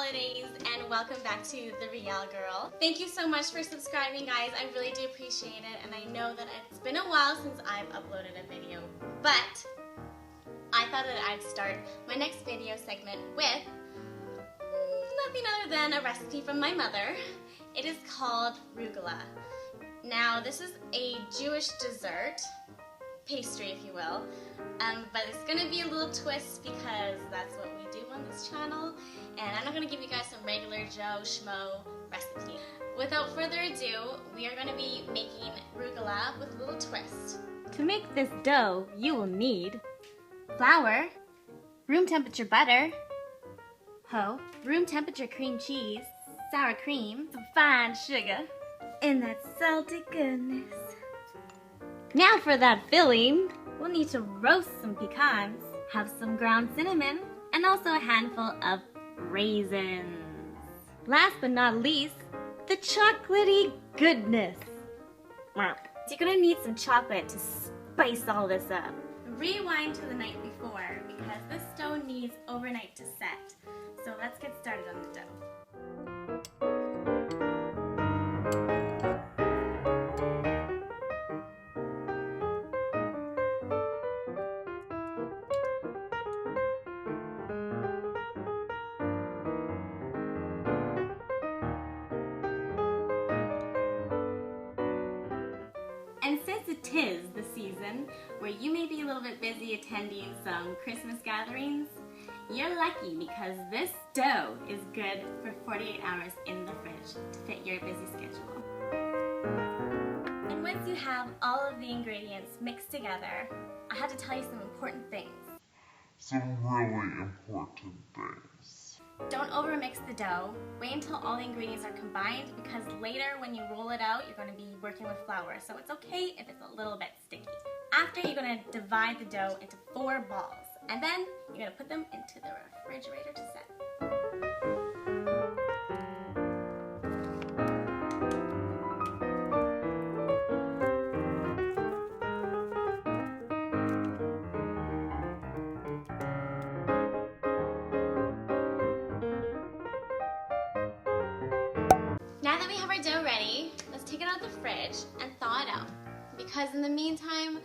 holidays and welcome back to the Real Girl. Thank you so much for subscribing, guys. I really do appreciate it, and I know that it's been a while since I've uploaded a video, but I thought that I'd start my next video segment with nothing other than a recipe from my mother. It is called Rugalach. Now, this is a Jewish dessert, pastry if you will, but it's going to be a little twist because that's what we do on this channel, and I'm not going to give you guys some regular Joe Schmo recipe. Without further ado, we are going to be making Rugalach with a little twist. To make this dough, you will need flour, room temperature butter, room temperature cream cheese, sour cream, some fine sugar, and that salty goodness. Now for that filling, we'll need to roast some pecans, have some ground cinnamon, and also a handful of raisins. Last but not least, the chocolatey goodness. You're gonna need some chocolate to spice all this up. Rewind to the night before because this dough needs overnight to set. So let's get started on the dough. And since it is the season where you may be a little bit busy attending some Christmas gatherings, you're lucky because this dough is good for 48 hours in the fridge to fit your busy schedule. And once you have all of the ingredients mixed together, I have to tell you some important things. Some really important things. Don't overmix the dough. Wait until all the ingredients are combined because later when you roll it out, you're going to be working with flour. So it's okay if it's a little bit sticky. After, you're going to divide the dough into 4 balls. And then you're going to put them into the refrigerator to set. Now that we have our dough ready, let's take it out of the fridge and thaw it out. Because in the meantime,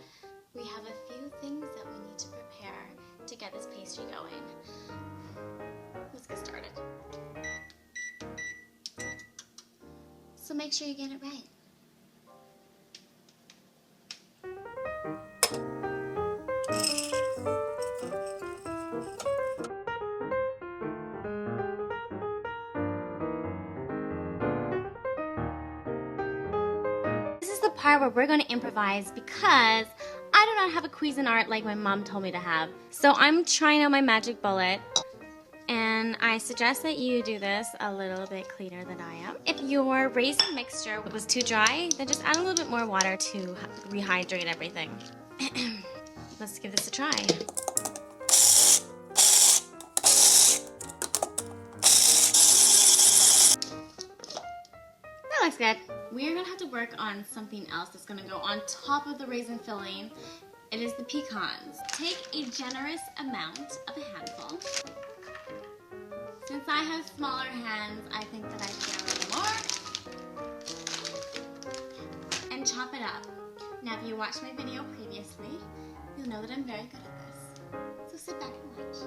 we have a few things that we need to prepare to get this pastry going. Let's get started. So make sure you get it right. This is the part where we're going to improvise because I do not have a Cuisinart like my mom told me to have. So I'm trying out my magic bullet, and I suggest that you do this a little bit cleaner than I am. If your raisin mixture was too dry, then just add a little bit more water to rehydrate everything. Let's give this a try. That looks good. We are going to have to work on something else that's going to go on top of the raisin filling. It is the pecans. Take a generous amount of a handful. Since I have smaller hands, I think that I can a little more. And chop it up. Now, if you watched my video previously, you'll know that I'm very good at this. So sit back and watch.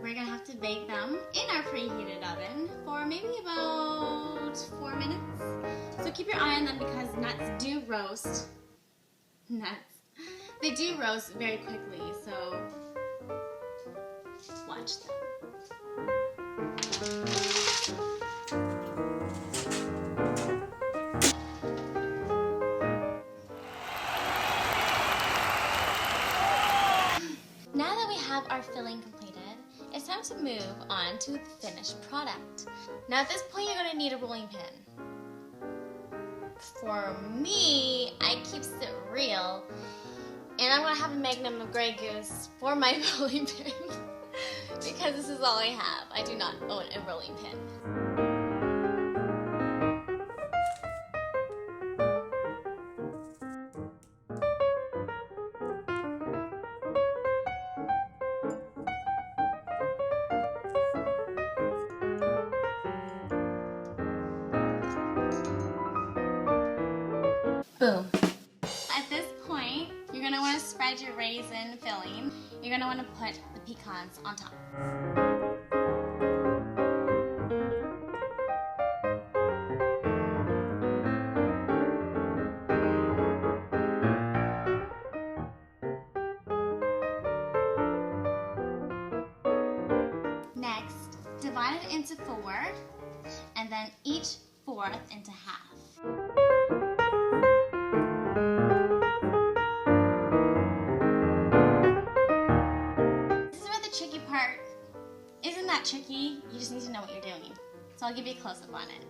We're gonna have to bake them in our preheated oven for maybe about 4 minutes. So keep your eye on them because nuts do roast. They do roast very quickly, so watch them. Now that we have our filling completed, it's time to move on to the finished product. Now at this point, you're going to need a rolling pin. For me, I keeps it real, and I'm going to have a Magnum of Grey Goose for my rolling pin because this is all I have. I do not own a rolling pin. Boom. At this point, you're gonna wanna spread your raisin filling. You're gonna wanna put the pecans on top. Next, divide it into 4, and then each 4th into half. This is where the tricky part isn't that tricky, you just need to know what you're doing. So I'll give you a close-up on it.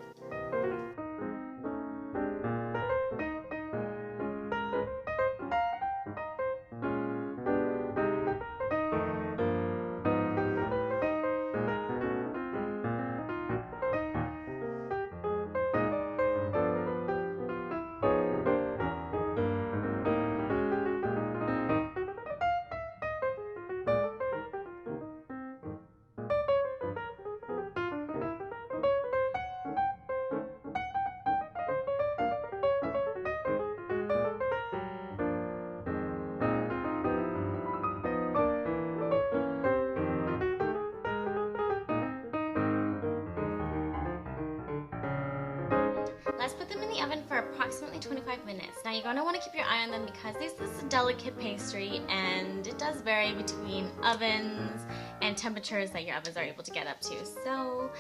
Let's put them in the oven for approximately 25 minutes. Now you're going to want to keep your eye on them because this is a delicate pastry and it does vary between ovens and temperatures that your ovens are able to get up to. So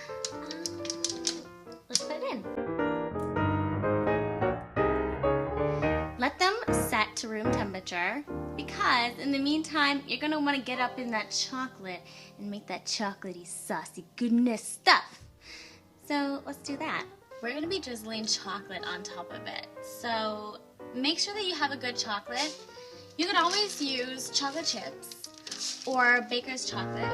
let's put it in. Let them set to room temperature because in the meantime you're going to want to get up in that chocolate and make that chocolatey, saucy goodness stuff. So let's do that. We're going to be drizzling chocolate on top of it. So make sure that you have a good chocolate. You could always use chocolate chips or baker's chocolate.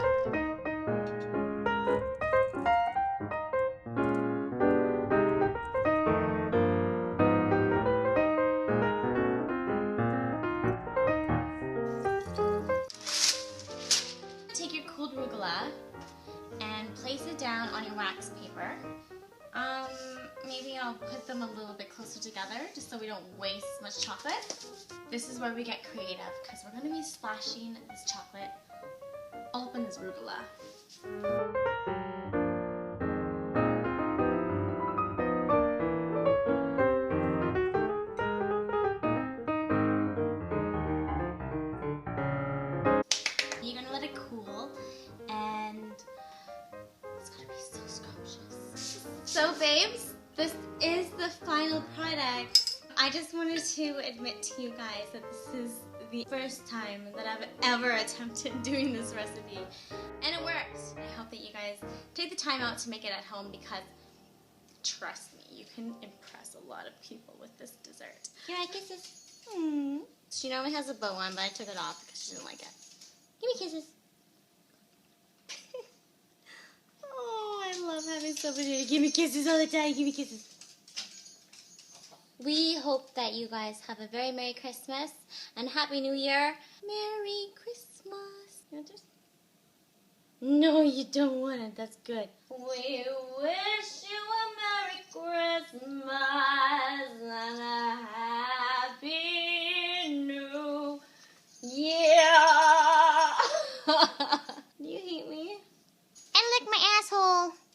Take your cooled rugalach and place it down on your wax paper. Maybe I'll put them a little bit closer together just so we don't waste much chocolate. This is where we get creative because we're going to be splashing this chocolate all up in this rugalach. You're going to let it cool and it's going to be so scrumptious. So babes, this is the final product. I just wanted to admit to you guys that this is the first time that I've ever attempted doing this recipe. And it worked. I hope that you guys take the time out to make it at home because, trust me, you can impress a lot of people with this dessert. Here, I kisses. She normally has a bow on, but I took it off because she didn't like it. Give me kisses. Oh, I love having somebody to give me kisses all the time. Give me kisses. We hope that you guys have a very Merry Christmas and Happy New Year. Merry Christmas. You want this? No, you don't want it. That's good. We wish you a Merry Christmas.